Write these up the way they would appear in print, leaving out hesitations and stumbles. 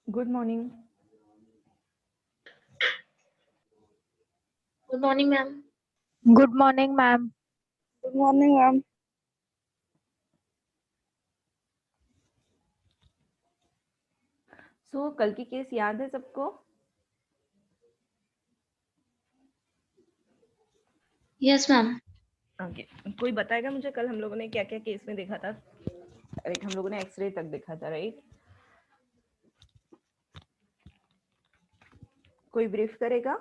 Good morning. Good morning, ma'am. Good morning, ma'am. Good morning, ma'am. So कल की case याद है सबको? Yes, ma'am. ओके कोई बताएगा मुझे कल हम लोगों ने क्या क्या केस में देखा था? राइट, हम लोगों ने एक्सरे तक देखा था, राइट? कोई ब्रीफ करेगा?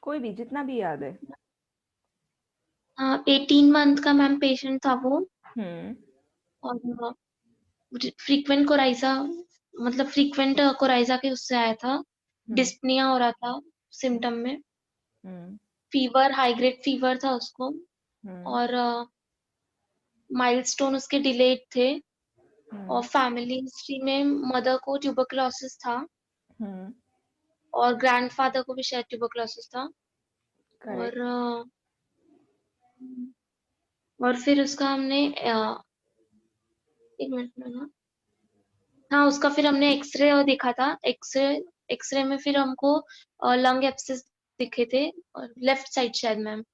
कोई भी, जितना भी याद है। 18 मंथ का मैम पेशेंट था वो। हम्म और फ्रीक्वेंट कोराइजा, मतलब फ्रीक्वेंट कोराइजा के उससे आया था। डिस्पनिया हो रहा था सिम्टम में। फीवर, हाई ग्रेड फीवर था उसको। और माइलस्टोन उसके डिलेड थे। और फैमिली हिस्ट्री में मदर को ट्यूबरकुलोसिस था और ग्रैंडफादर को भी शायद ट्यूबरकुलोसिस था। करेक्ट। और फिर उसका हमने एक मिनट में ना, हाँ उसका फिर हमने एक्सरे देखा था। एक्सरे में फिर हमको लंग एब्सेस दिखे थे। और लेफ्ट साइड शायद मैम,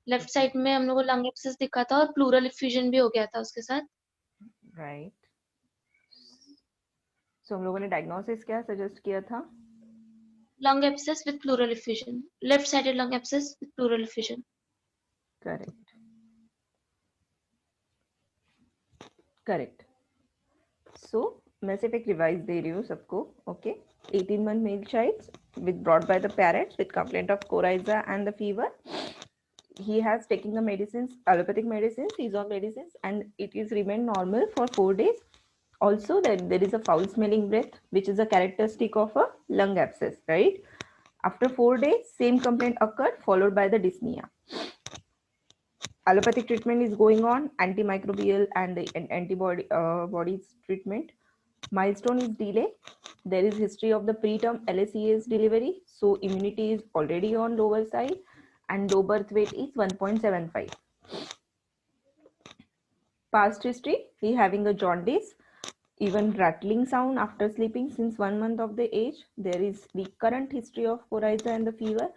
लेफ्ट साइड में हम लोग को लंग एब्सेस दिखा था और प्लूरल इफ्यूजन भी हो गया था उसके साथ। राइट। सो हम लोगों ने डायग्नोसिस क्या सजेस्ट किया था? Lung abscess with pleural effusion, left sided lung abscess with pleural effusion. Correct correct. So मैं सिर्फ एक रिवाइज दे रही हूँ सबको, okay? 18-month male child with brought by the parents with complaint of coryza and the fever. He has taken the medicines, allopathic medicines, he's on medicines, and it is remained normal for 4 days. Also, there is a foul smelling breath, which is a characteristic of a lung abscess, right? After 4 days, same complaint occurred, followed by the dyspnea. Allopathic treatment is going on, antimicrobial and the antibody bodies treatment. Milestone is delay. There is history of the preterm LACS delivery, so immunity is already on lower side, and low birth weight is 1.75. Past history, he having a jaundice, even rattling sound after sleeping since 1 month of the age. There is recurrent history of coryza and the fever,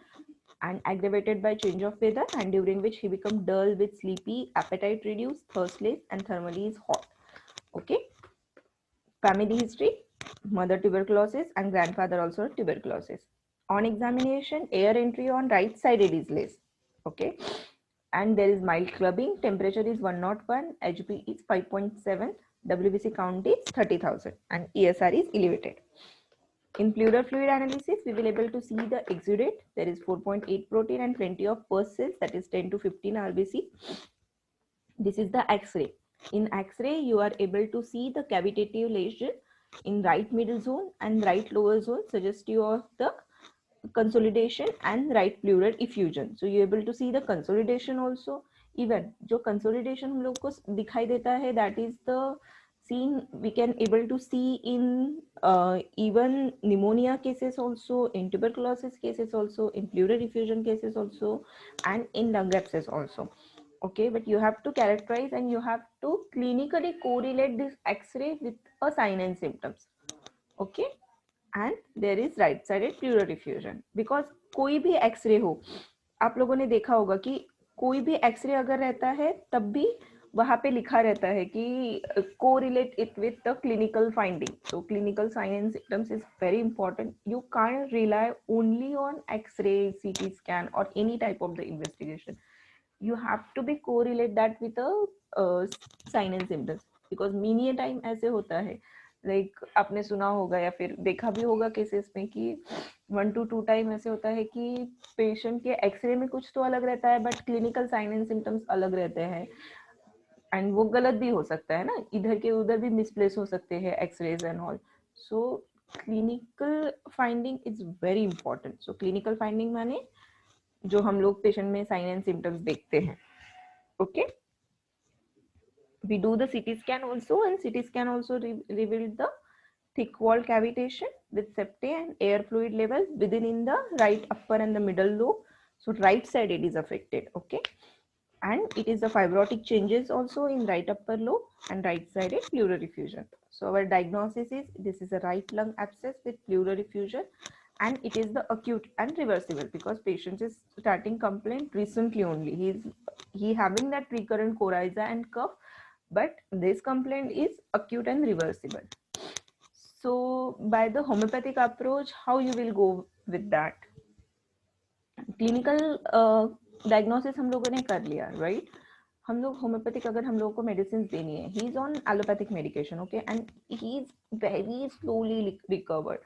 and aggravated by change of weather, and during which he become dull with sleepy, appetite reduced, thirstless, and thermally is hot. Okay. Family history, mother tuberculosis and grandfather also tuberculosis. On examination, air entry on right sided is less. Okay. And there is mild clubbing, temperature is 101, HB is 5.7, WBC count is 30,000, and ESR is elevated. In pleural fluid analysis, we will able to see the exudate. There is 4.8 protein and plenty of pus cells, that is 10 to 15 RBC. This is the X-ray. In X-ray, you are able to see the cavitative lesion in right middle zone and right lower zone, suggestive of the consolidation and right pleural effusion. So you are able to see the consolidation also. Even जो consolidation हम लोग को दिखाई देता है, that is the scene we can able to see in even pneumonia cases also, in tuberculosis cases also, in pleural effusion cases also, and in lung abscess also. Okay, but you have to characterize and you have to clinically correlate this X-ray with a sign and symptoms. Okay, and there is right sided pleural effusion, because कोई भी x ray हो, आप लोगों ने देखा होगा कि कोई भी एक्सरे अगर रहता है तब भी वहां पे लिखा रहता है कि correlate it with the clinical finding. So clinical sign and symptoms is very important. You can't rely only on X-ray, CT scan or any type of the investigation. You have to be correlate that with a sign and symptoms, because many time ऐसे होता है, like आपने सुना होगा या फिर देखा भी होगा केसेस में कि 1 to 2 टाइम ऐसे होता है कि पेशेंट के एक्सरे में कुछ तो अलग रहता है but clinical sign and symptoms अलग रहते हैं, एंड वो गलत भी हो सकता है ना, इधर के उधर भी मिसप्लेस हो सकते हैं x-rays and all. So clinical finding is very important. So clinical finding माने जो हम लोग पेशेंट में साइन एंड सिम्टम्स देखते हैं. Okay, we do the CT scan also, and CT scan also revealed the thick wall cavitation with septae and air fluid levels within in the right upper and the middle lobe. So right side it is affected. Okay, and it is the fibrotic changes also in right upper lobe and right sided pleural effusion. So our diagnosis is this is a right lung abscess with pleural effusion, and it is the acute and reversible because patient is starting complaint recently only. He having that recurrent coryza and cough, but this complaint is acute and reversible. So by the homeopathic approach, how you will go with that? Clinical diagnosis हम लोगों ने कर लिया, right? हम लोग homeopathic अगर हम लोगों को मेडिसिन देनी है, he is on allopathic medication, okay, and he is very slowly recovered,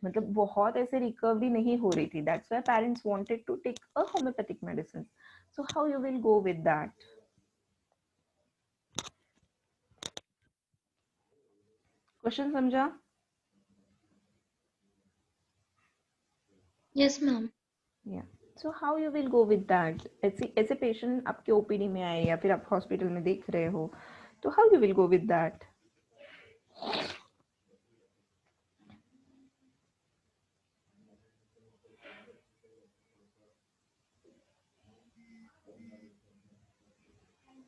मतलब बहुत ऐसे रिकवरी नहीं हो रही थी. That's why parents wanted to take a homoeopathic medicine. So how you will go with that? Question समझा? Yes ma'am. Yeah, so how you will go with that? ऐसे patient आपके ओपीडी में आए या फिर आप हॉस्पिटल में देख रहे हो, तो how you will go with that?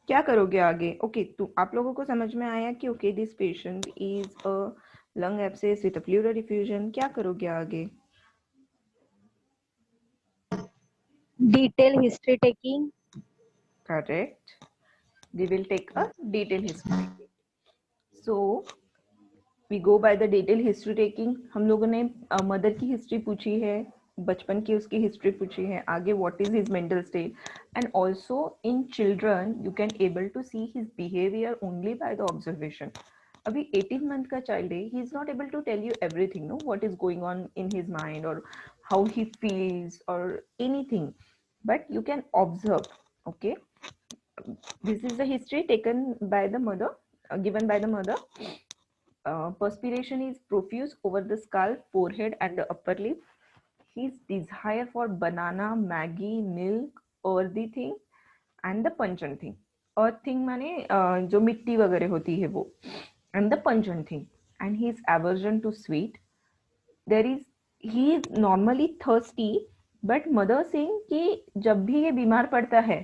क्या करोगे आगे? ओके, तो आप लोगों को समझ में आया कि okay this patient is a lung abscess with a pleural effusion. क्या करोगे आगे? Detail history taking. Correct, we will take a detailed history. So we go by the detailed history taking. हम लोगों ने मदर की हिस्ट्री पूछी है, बचपन की उसकी हिस्ट्री पूछी है, आगे what is his mental state, and also in children you can able to see his behaviour only by the observation. अभी 18 मंथ का चाइल्ड है, he is not able to tell you everything, no, what is going on in his mind और how he feels और anything, but you can observe. Okay, this is the history taken by the mother, given by the mother. Perspiration is profuse over the scalp, forehead and the upper lip. His desire for banana, Maggie, milk, earthy thing and the pungent thing. Earth thing माने जो मिट्टी वगैरह होती है वो, and the pungent thing. And his aversion to sweet. There is, he is normally thirsty, but mother saying कि जब भी ये बीमार पड़ता है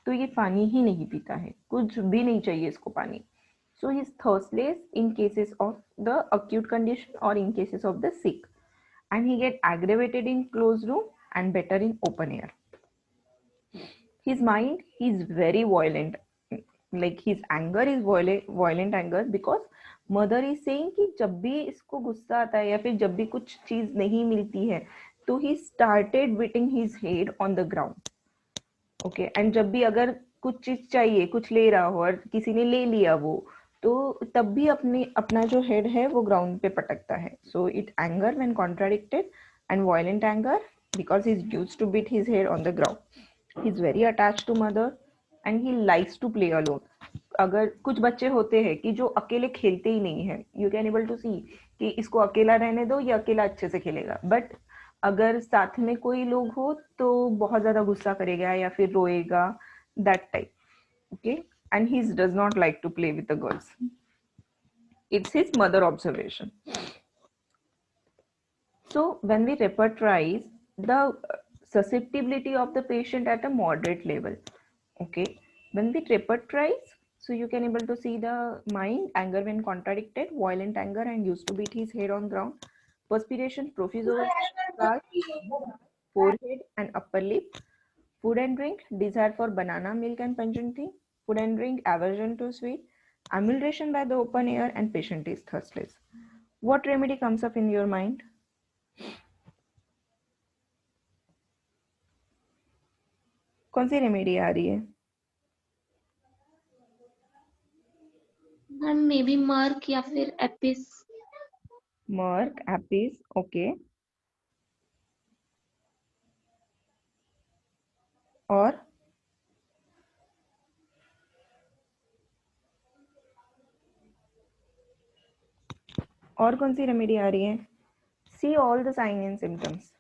तो ये पानी ही नहीं पीता है, कुछ भी नहीं चाहिए इसको पानी. So he is thirstless in cases of the acute condition or in cases of the sick, and he get aggravated in closed room and better in open air. His mind, he is very violent, like his anger is violent anger because mother is saying कि जब भी इसको गुस्सा आता है या फिर जब भी कुछ चीज नहीं मिलती है तो he started beating his head on the ground. Okay, and जब भी अगर कुछ चीज चाहिए, कुछ ले रहा हो और किसी ने ले लिया वो, तो तब भी अपना जो हेड है वो ग्राउंड पे पटकता है. So it anger when contradicted and violent anger because he is used to beat his head on the ground. He is very attached to mother and he likes to play alone. अगर कुछ बच्चे होते हैं कि जो अकेले खेलते ही नहीं है, यू कैन एबल टू सी कि इसको अकेला रहने दो, ये अकेला अच्छे से खेलेगा, बट अगर साथ में कोई लोग हो तो बहुत ज्यादा गुस्सा करेगा या फिर रोएगा, that type. Okay, and he does not like to play with the girls. It's his mother observation. So when we repertorize the susceptibility of the patient at a moderate level, okay, when we repertorize, so you can able to see the mind, anger when contradicted, violent anger and used to beat his head on ground, perspiration profuse over scalp, forehead and upper lip, food and drink, desire for banana, milk and pungent thing, food and drink, aversion to sweet, emulation by the open air, and patient is thirstless. What remedy comes up in your mind? कौन सी remedy आ रही है? Ma'am may be merc या फिर Apis. Merc, Apis, okay. और कौन सी remedy आ रही है? See all the sign and symptoms.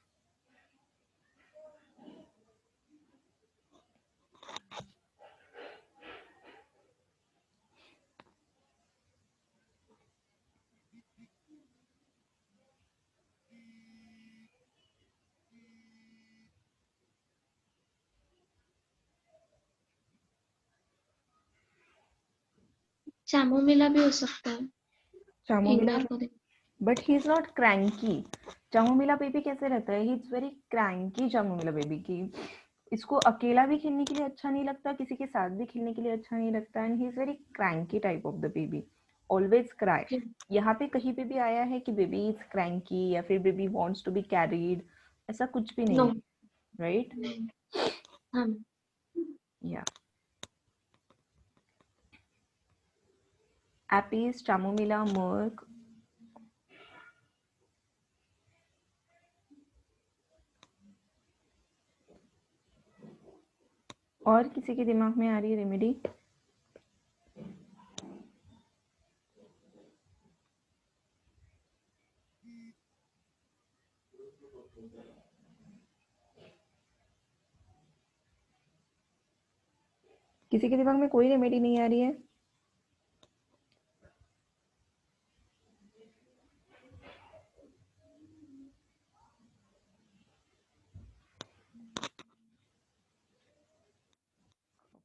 Chamomilla भी हो सकता है चामोमिला, फिंगर को देख। But he is not cranky. Chamomilla baby कैसे रहता है? He is very cranky chamomilla baby की इसको अकेला भी खेलने के लिए अच्छा नहीं लगता, किसी के साथ भी खेलने के लिए अच्छा नहीं लगता, and he is very cranky type of the baby, always cry. यहाँ पे कहीं पे भी आया है कि बेबी इज क्रैंकी या फिर baby wants to be carried, ऐसा कुछ भी नो नहीं है, राइट? हाँ या एपीज, चामोमिला, मर्क, और किसी के दिमाग में आ रही है रेमेडी? किसी के दिमाग में कोई रेमेडी नहीं आ रही है?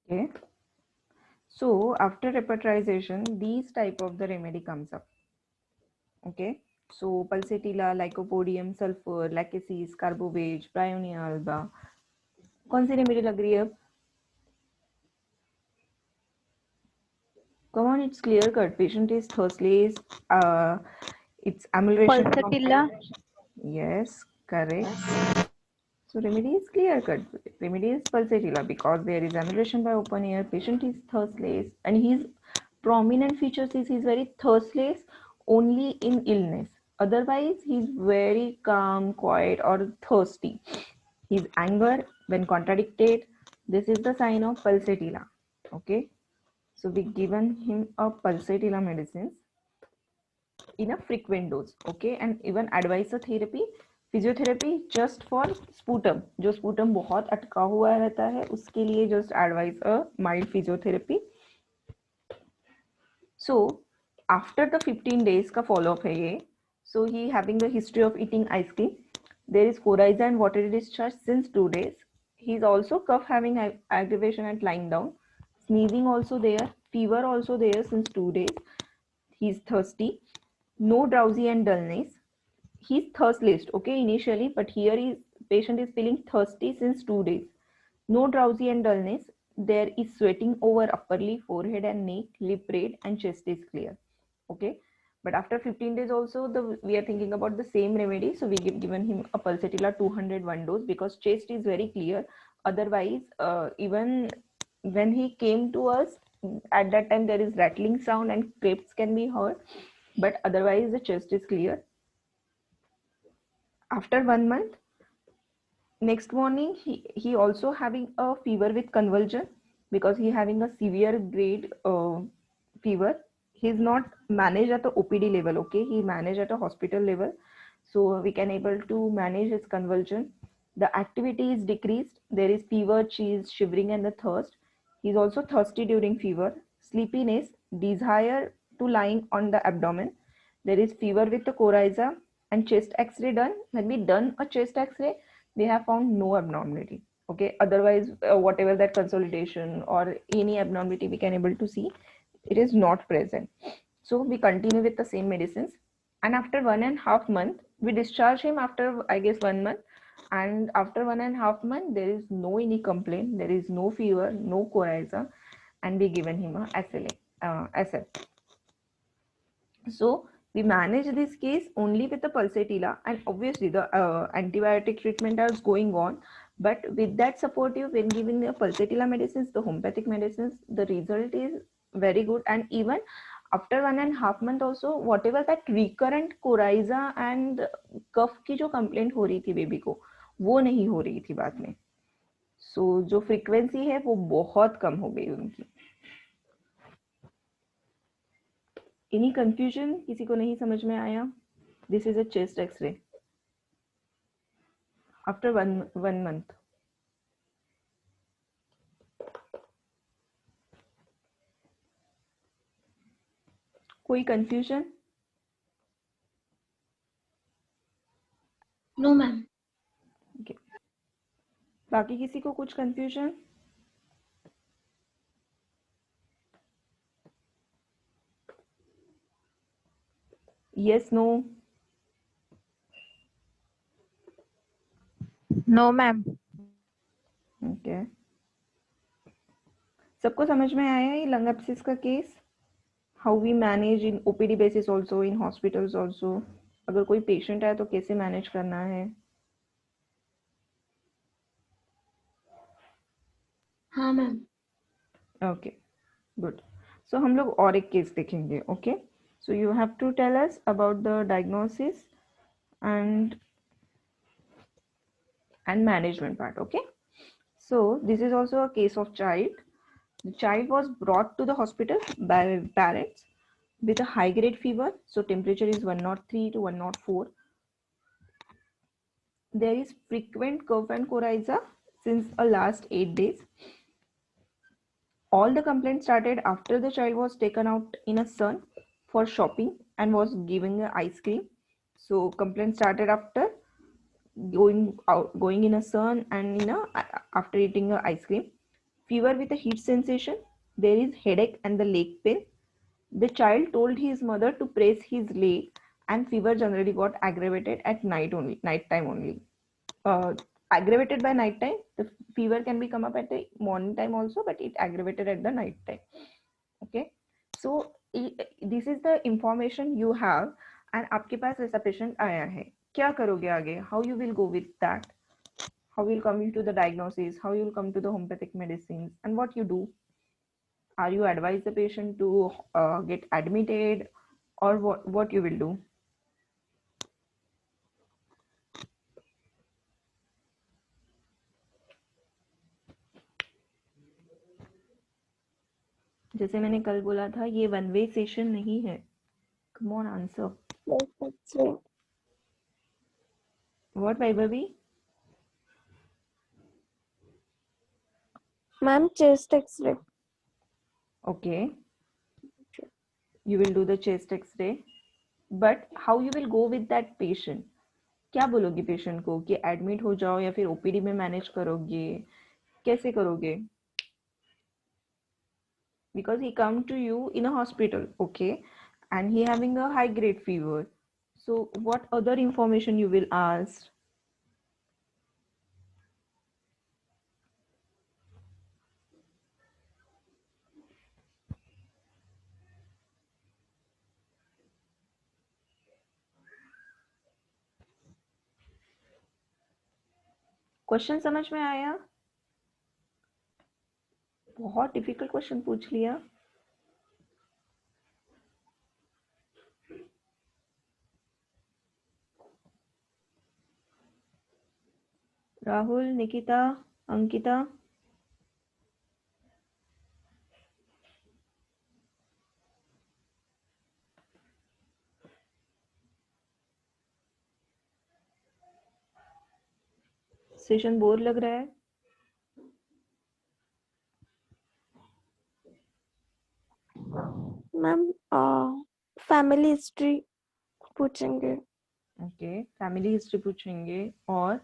Okay. So after repertorization, these type of the remedy comes up. Okay. So pulsatilla, lycopodium, sulfur, lachesis, carbovage, bryonia alba. कौन सी रेमेडी लग रही है अब? Come on, it's clear cut. Patient is thirstlace. It's amelioration. Pulsatilla. Yes, correct. So remedy is clear cut. Remedy is pulsatilla because there is amelioration by open air. Patient is thirstless, and his prominent features is he's very thirstless only in illness. Otherwise, he's very calm, quiet, or thirsty. His anger, when contradicted, this is the sign of pulsatilla. Okay, so we given him a pulsatilla medicines in a frequent dose. Okay, and even advise a therapy, physiotherapy just for sputum, जो sputum बहुत अटका हुआ रहता है उसके लिए just advise a mild physiotherapy. So after the 15 days का follow-up है ये. So he having a history of eating ice cream, there is coryza and watery discharge since 2 days. He is also cough having aggravation at lying down, sneezing also there, fever also there since 2 days. He is thirsty, no drowsy and dullness. He's thirstless, okay, initially, but here is patient is feeling thirsty since 2 days. No drowsy and dullness. There is sweating over upper lip, forehead and neck, lip red, and chest is clear. Okay, but after 15 days also we are thinking about the same remedy. So we given him a pulsatilla 201 dose because chest is very clear. Otherwise, even when he came to us at that time there is rattling sound and craps can be heard, but otherwise the chest is clear. After 1 month, next morning he also having a fever with convulsion because he having a severe grade fever. He's not managed at the OPD level, okay, he managed at a hospital level, so we can able to manage his convulsion. The activity is decreased, there is fever, chills, shivering and the thirst. He's also thirsty during fever, sleepiness, desire to lying on the abdomen. There is fever with the coryza and chest x-ray done. When we done a chest x-ray, they have found no abnormality. Okay, otherwise whatever that consolidation or any abnormality we can able to see, it is not present. So we continue with the same medicines, and after 1.5 months we discharge him after I guess 1 month. And after 1.5 months there is no any complaint, there is no fever, no coryza, and we given him a SL. So we manage this case only with the pulsatilla, and obviously the antibiotic treatment is going on. But with that supportive, when giving the pulsatilla medicines, the homeopathic medicines, the result is very good. And even after 1.5 months also, whatever that recurrent coryza and cough की जो complaint हो रही थी baby को, वो नहीं हो रही थी बाद में. So जो frequency है वो बहुत कम हो गई उनकी. Any confusion? किसी को नहीं समझ में आया? This is a chest x-ray after one month. कोई कंफ्यूजन? No ma'am. बाकी किसी को कुछ confusion? Yes, no? No, ma'am. Okay. सबको समझ में आया ये लंग एब्सिस का केस? How we manage in OPD basis also, in hospitals also, अगर कोई पेशेंट है तो कैसे मैनेज करना है? हाँ मैम। Okay, good. सो हम लोग और एक केस देखेंगे. Okay, so you have to tell us about the diagnosis and management part. Okay, so this is also a case of child. The child was brought to the hospital by parents with a high grade fever, so temperature is 103 to 104. There is frequent cough and coryza since a last 8 days. All the complaints started after the child was taken out in a sun for shopping and was given a ice cream. So complaints started after going in a sun and after eating a ice cream. Fever with a heat sensation. There is headache and the leg pain. The child told his mother to press his leg, and fever generally got aggravated at night time only. Aggravated by night time. The fever can be come up at the morning time also, but it aggravated at the night time. Okay, so this is the information you have, and आपके पास ऐसा patient आया है, क्या करोगे आगे? How you will go with that? How you will come to the diagnosis? How you will come to the homeopathic medicines? And what you do? Are you advise the patient to get admitted, or what you will do? जैसे मैंने कल बोला था, ये one way session नहीं है. Come on, answer. Chest X-ray. What, Vaibhavi? Ma'am, chest X-ray. Okay, you will do the chest X-ray, but how you will go with that patient? क्या बोलोगे पेशेंट को कि एडमिट हो जाओ या फिर ओपीडी में मैनेज करोगे? कैसे करोगे? Because he come to you in a hospital, okay, and he having a high grade fever, so what other information you will ask? Question समझ में आया? बहुत डिफिकल्ट क्वेश्चन पूछ लिया. राहुल, निकिता, अंकिता. सेशन बोर लग रहा है? मैम फैमिली हिस्ट्री पूछेंगे. ओके, फैमिली हिस्ट्री पूछेंगे. और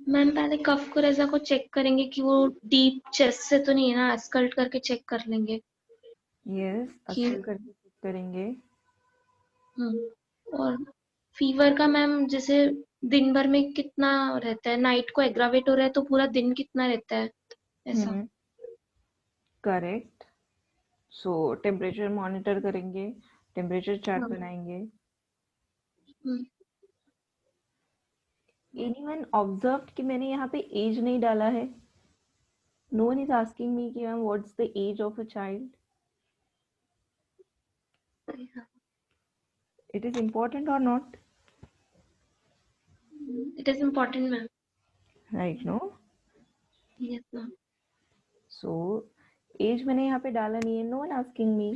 मैम पहले कफ कोरेजा को चेक करेंगे कि वो डीप चेस्ट से तो नहीं है ना, एस्कल्ट करके चेक कर लेंगे. यस, कि असल करके चेक करेंगे. और फीवर का मैम जैसे दिन भर में कितना रहता है, नाइट को एग्रावेट हो रहा है तो पूरा दिन कितना रहता है, ऐसा. करेक्ट. सो टेम्परेचर मॉनिटर करेंगे, टेम्परेचर चार्ट हाँ. बनाएंगे. हम्म. एनीवन ऑब्जर्व्ड कि मैंने यहाँ पे एज नहीं डाला है? No one is asking me कि ma'am what's the age of a child. It is important और not? It is important ma'am. Right, no? Yes ma'am. So age मैंने यहाँ पे डाला नहीं है. No one asking me.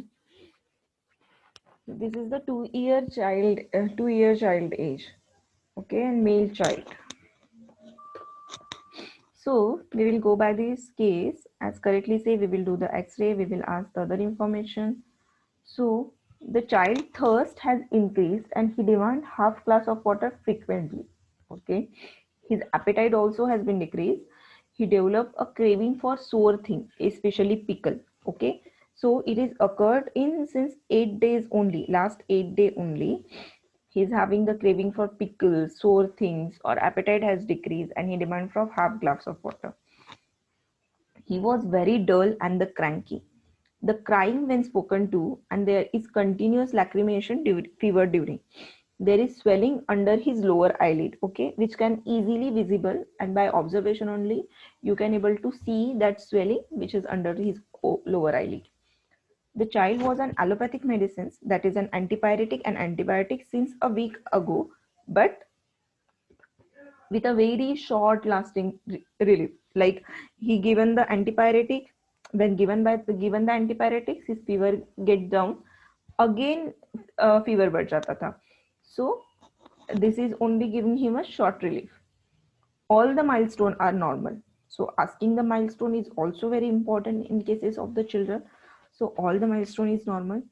This is the 2 year child age. Okay, and male child. So we will go by this case as correctly say. We will do the x-ray, we will ask the other information. So the child thirst has increased and he demand half glass of water frequently. Okay, his appetite also has been decreased. He developed a craving for sour thing, especially pickle. Okay, So it is occurred in since 8 days only, last 8 day only. He's having the craving for pickles, sour things, or appetite has decreased, and he demands for half glass of water. He was very dull and the cranky. The crying when spoken to, and there is continuous lacrimation, fever during. There is swelling under his lower eyelid, okay, which can easily visible, and by observation only you can able to see that swelling which is under his lower eyelid. The child was on allopathic medicines, that is an antipyretic and antibiotic since a week ago, but with a very short lasting relief. Like he given the antipyretic, when given the antipyretics, his fever get down again, fever बढ़ जाता था. So this is only giving him a short relief. All the milestones are normal. So asking the milestone is also very important in cases of the children. So all the milestone is normal.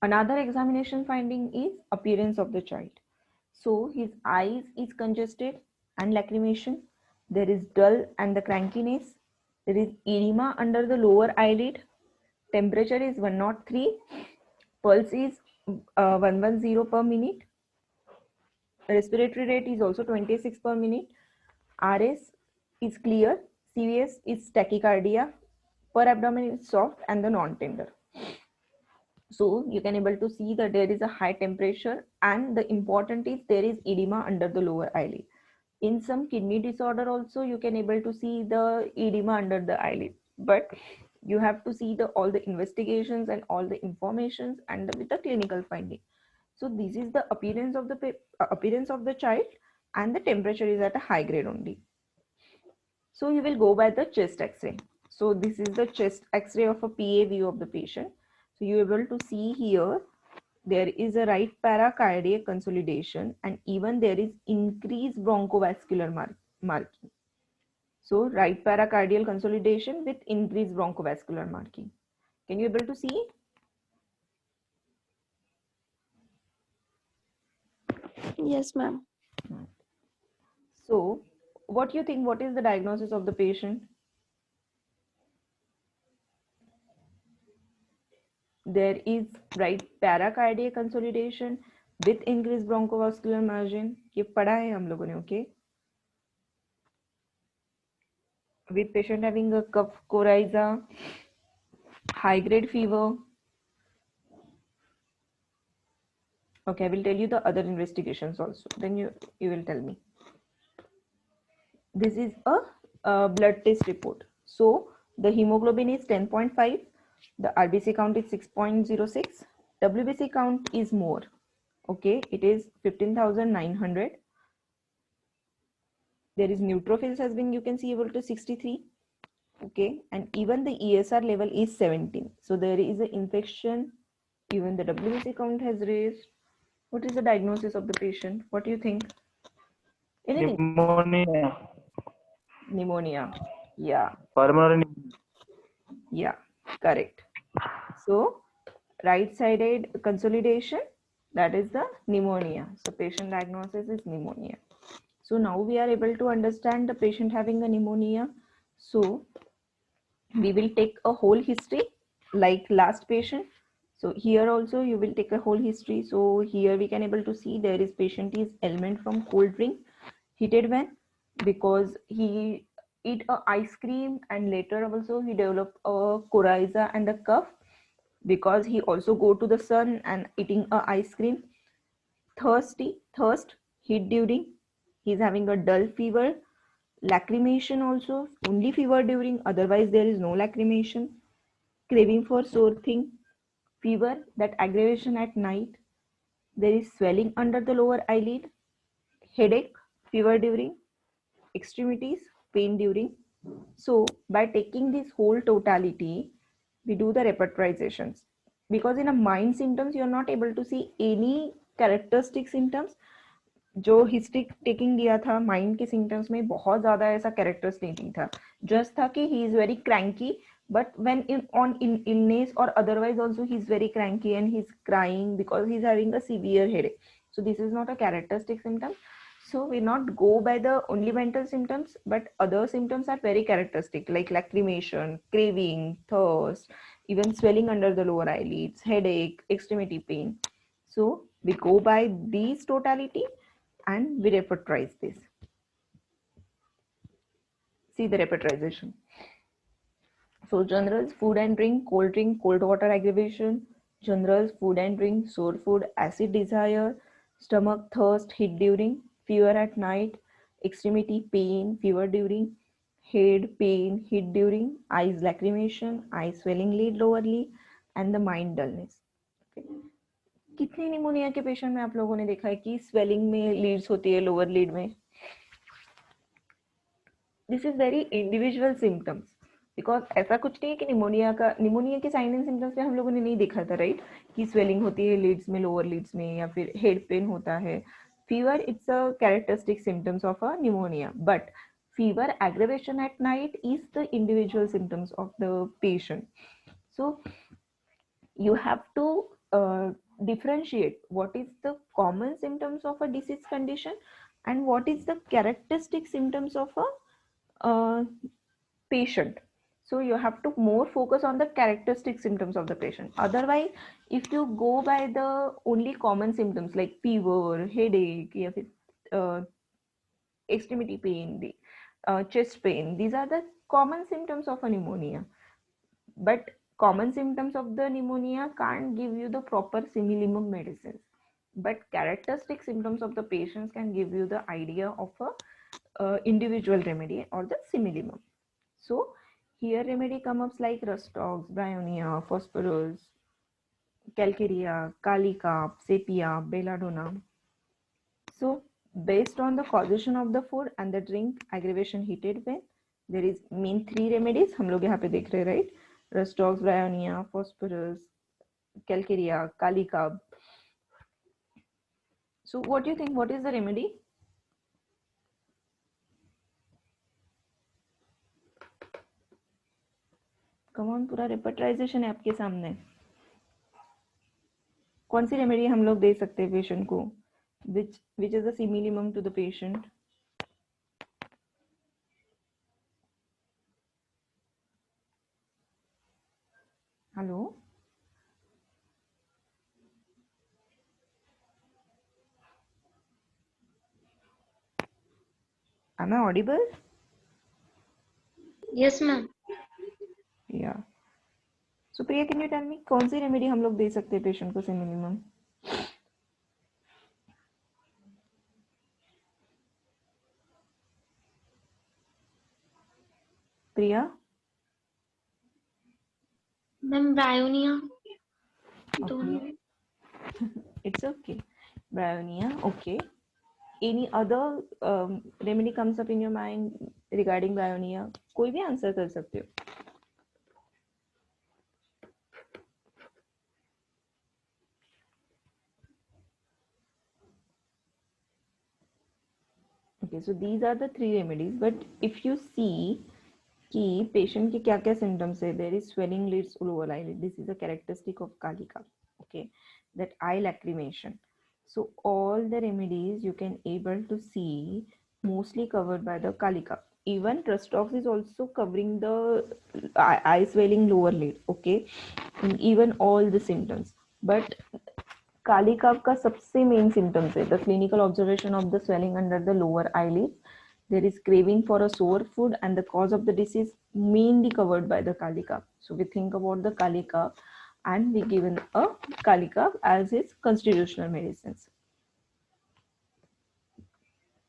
Another examination finding is appearance of the child. So his eyes is congested and lacrimation. There is dull and the crankiness. There is edema under the lower eyelid. Temperature is 103. Pulse is 110 per minute. Respiratory rate is also 26 per minute. RS is clear. CVS is tachycardia. Per abdomen is soft and the non-tender. So you can able to see that there is a high temperature, and the important is there is edema under the lower eyelid. In some kidney disorder also you can able to see the edema under the eyelid, but you have to see the all the investigations and all the informations and with the clinical finding. So this is the appearance of the child, and the temperature is at a high grade only. So you will go by the chest x-ray. So this is the chest x-ray of a PA view of the patient. So you are able to see here there is a right paracardiac consolidation, and even there is increased bronchovascular marking. So right paracardial consolidation with increased bronchovascular marking. Can you able to see? Yes, ma'am. So what you think, what is the diagnosis of the patient? There is right paracardiac consolidation with increased bronchovascular margin. ये पढ़ा है हम लोगों ने, okay? With patient having a cough, coryza, high grade fever. Okay, I will tell you the other investigations also. Then you will tell me. This is a blood test report. So the hemoglobin is 10.5. The RBC count is 6.06. WBC count is more. Okay, it is 15,900. There is neutrophils has been, you can see, able to 63. Okay, and even the ESR level is 17. So there is an infection. Even the WBC count has raised. What is the diagnosis of the patient? What do you think? Anything? Pneumonia. Pneumonia. Yeah. Pulmonary. Yeah, correct. So right-sided consolidation, that is the pneumonia. So patient diagnosis is pneumonia. So now we are able to understand the patient having a pneumonia. So we will take a whole history like last patient. So here also you will take a whole history. So here we can able to see there is patient is ailment from cold drink, heated when, because he eat a ice cream, and later also he developed a coryza and a cough because he also go to the sun and eating a ice cream. Thirst, heat during, he's having a dull fever, lacrimation also, only fever during, otherwise there is no lacrimation, craving for sore thing, fever, that aggravation at night, there is swelling under the lower eyelid, headache, fever during, extremities, pain during. So by taking this whole totality, we do the repertorizations, because in a mind symptoms you are not able to see any characteristic symptoms. जो history taking दिया था mind के symptoms में बहुत ज्यादा ऐसा characters नहीं था, जस्ट था कि ही is very cranky, but when on illness or otherwise also he's very cranky and he's crying because he's having a severe headache. So this is not a characteristic symptom. So we not go by the only mental symptoms, but other symptoms are very characteristic, like lacrimation, craving, thirst, even swelling under the lower eyelids, headache, extremity pain. So we go by these totality and we repertorize this. See the repertorization. So generals, food and drink, cold water aggravation. Generals, food and drink, sore food, acid desire, stomach thirst, heat during, fever at night, extremity pain, fever during, head pain, heat during, eyes lacrimation, eye swelling lid lowerly, and the mind dullness. Okay. कितने pneumonia के patient में आप लोगों ने देखा है कि swelling में लीड्स होती है लोअर लीड में? This is very individual symptoms, because ऐसा कुछ नहीं है कि निमोनिया के साइन एंड सिम्टम्स पे हम लोगों ने नहीं देखा था, राइट? कि स्वेलिंग होती है लीड्स में, लोअर लीड्स में, या फिर हेड पेन होता है. Fever, it's a characteristic symptoms of a pneumonia, but fever aggravation at night is the individual symptoms of the patient. So you have to differentiate what is the common symptoms of a disease condition and what is the characteristic symptoms of a patient. So you have to more focus on the characteristic symptoms of the patient. Otherwise, if you go by the only common symptoms like fever, headache, या फिर extremity pain, chest pain, these are the common symptoms of a pneumonia. But common symptoms of the pneumonia can't give you the proper similimum medicines. But characteristic symptoms of the patients can give you the idea of a individual remedy or the similimum. So here remedy come ups like Rustox, Bryonia, Phosphorus, Calcarea, Kali-Carb, Sepia, Belladonna. So based on the causation of the food and the drink, aggravation, heated pain, there is main 3 remedies हम लोग यहाँ पे देख रहे हैं, right? Rustox, Bryonia, Phosphorus, Calcarea, Kali-Carb. So what do you think? What is the remedy? Come on, पूरा repertorization है आपके सामने. कौन सी रेमेडी हम लोग दे सकते हैं पेशेंट को? Which is the similimum to the patient? Hello? Am I audible? Yes, ma'am. Yeah. So Priya, can you tell me कौन सी रेमेडी हम लोग दे सकते हैं पेशेंट को similimum? Priya? Ma'am, Bryonia. Okay. It's okay. Bryonia, okay. Any other remedy comes up in your mind regarding Bryonia? कोई भी answer कर सकते हो. Okay, so these are the 3 remedies. But if you see कि patient के क्या क्या symptoms है, there is swelling lids lower eyelid. This is a characteristic of Kali-Carb. Okay, that eye lacrimation. So all the remedies you can able to see mostly covered by the Kali-Carb. Even Rustox is also covering the eye swelling lower lid. Okay, and even all the symptoms. But Kali-Carb का सबसे main symptoms है the clinical observation of the swelling under the lower eyelids. There is craving for a sour food, and the cause of the disease mainly covered by the Kali-Carb. So we think about the Kali-Carb and we given a Kali-Carb as his constitutional medicines.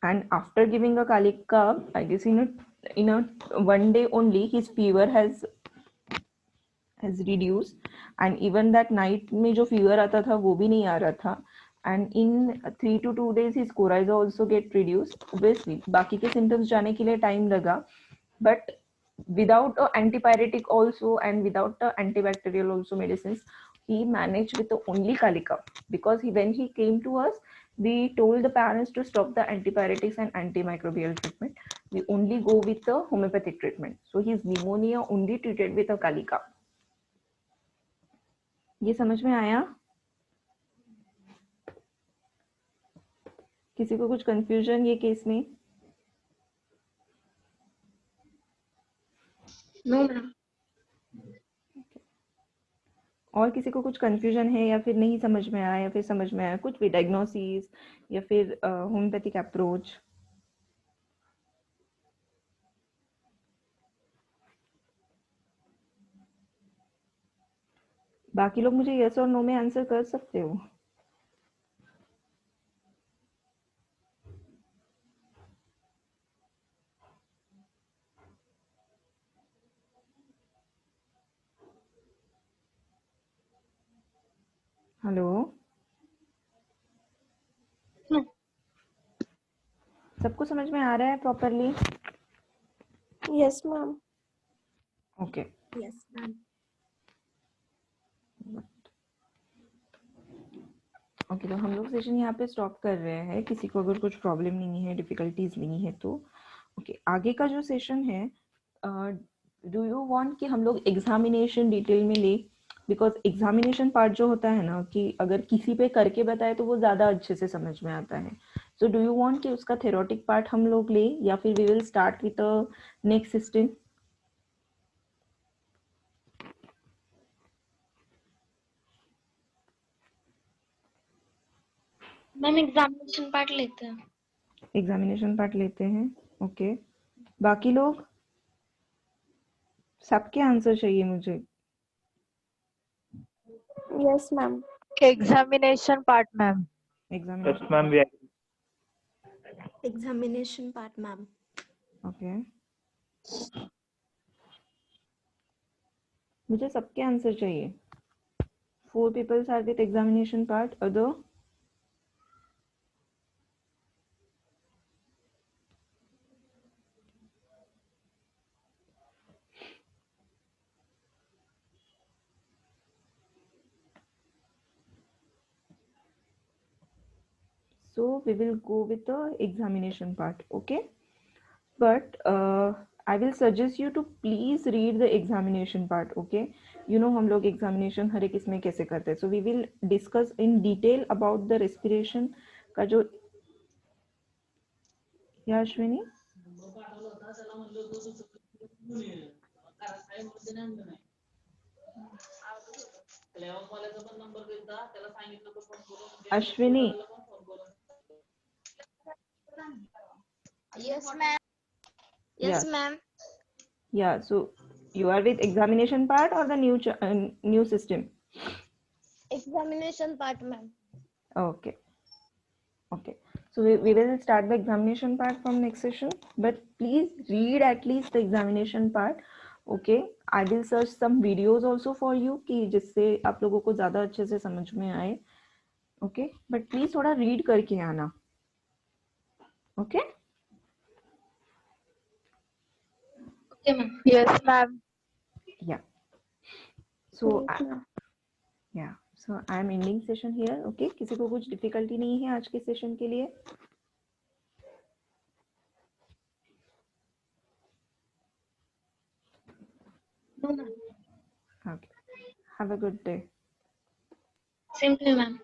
And after giving a Kali-Carb, I guess in a one day only his fever has reduced, and even that night में जो fever आता था वो भी नहीं आ रहा था. And in 3 to 2 days his coryza also get reduced. Obviously बाकी के symptoms जाने के लिए time लगा, but without a antipyretic also and without the antibacterial also medicines, he managed with the only Kali-Carb. Because when he came to us, we told the parents to stop the antipyretics and antimicrobial treatment. We only go with the homeopathic treatment. So his pneumonia only treated with a Kali-Carb. ये समझ में आया? किसी को कुछ confusion ये case में? No ma'am. और किसी को कुछ कंफ्यूजन है या फिर नहीं समझ में आया या फिर समझ में आया कुछ भी, डायग्नोसिस या फिर होम्योपैथिक अप्रोच? बाकी लोग मुझे यस और नो में आंसर कर सकते हो। हेलो, सबको समझ में आ रहा है properly? Yes, ma'am. Okay, Yes, ma'am. Okay, तो हम लोग सेशन यहाँ पे स्टॉप कर रहे हैं। किसी को अगर कुछ प्रॉब्लम नहीं है, डिफिकल्टीज नहीं है तो ओके। आगे का जो सेशन है, डू यू वांट कि हम लोग एग्जामिनेशन डिटेल में ले? बिकॉज एग्जामिनेशन पार्ट जो होता है ना, कि अगर किसी पे करके बताए तो वो ज़्यादा अच्छे से समझ में आता है। सो डू यू वांट कि उसका थेरोटिक पार्ट हम लोग ले, या फिर we will start with next system? Ma'am examination part लेते हैं। एग्जामिनेशन पार्ट लेते हैं, ओके। बाकी लोग, सबके आंसर चाहिए मुझे। Yes, ma'am. Examination part, ma'am. Examination, Yes, ma'am. We are. Examination part, ma'am. Okay. मुझे सबके आंसर चाहिए। 4 people are with examination part. Other? So we will go with the examination part, okay? But I will suggest you to please read the examination part, okay? You know हम लोग examination हर एक इसमें कैसे करते हैं. So we will discuss in detail about the respiration का जो, या Ashwini? Ashwini, Yes, ma'am. Yes, yeah, ma'am. yeah. So you are with examination part or the new system? Examination part, ma'am. Okay, okay. So we will start the examination part from next session, but please read at least the examination part, okay? I will search some videos also for you कि जिससे आप लोगों को ज़्यादा अच्छे से समझ में आए, okay? But please थोड़ा read करके आना, okay? Okay ma'am. Yes, ma'am. Yeah. So Yes, ma'am. yeah. So I am ending session here, okay? किसी को कुछ difficulty नहीं है आज के session के लिए? No ma'am. Okay. Have a good day. Same to you ma'am.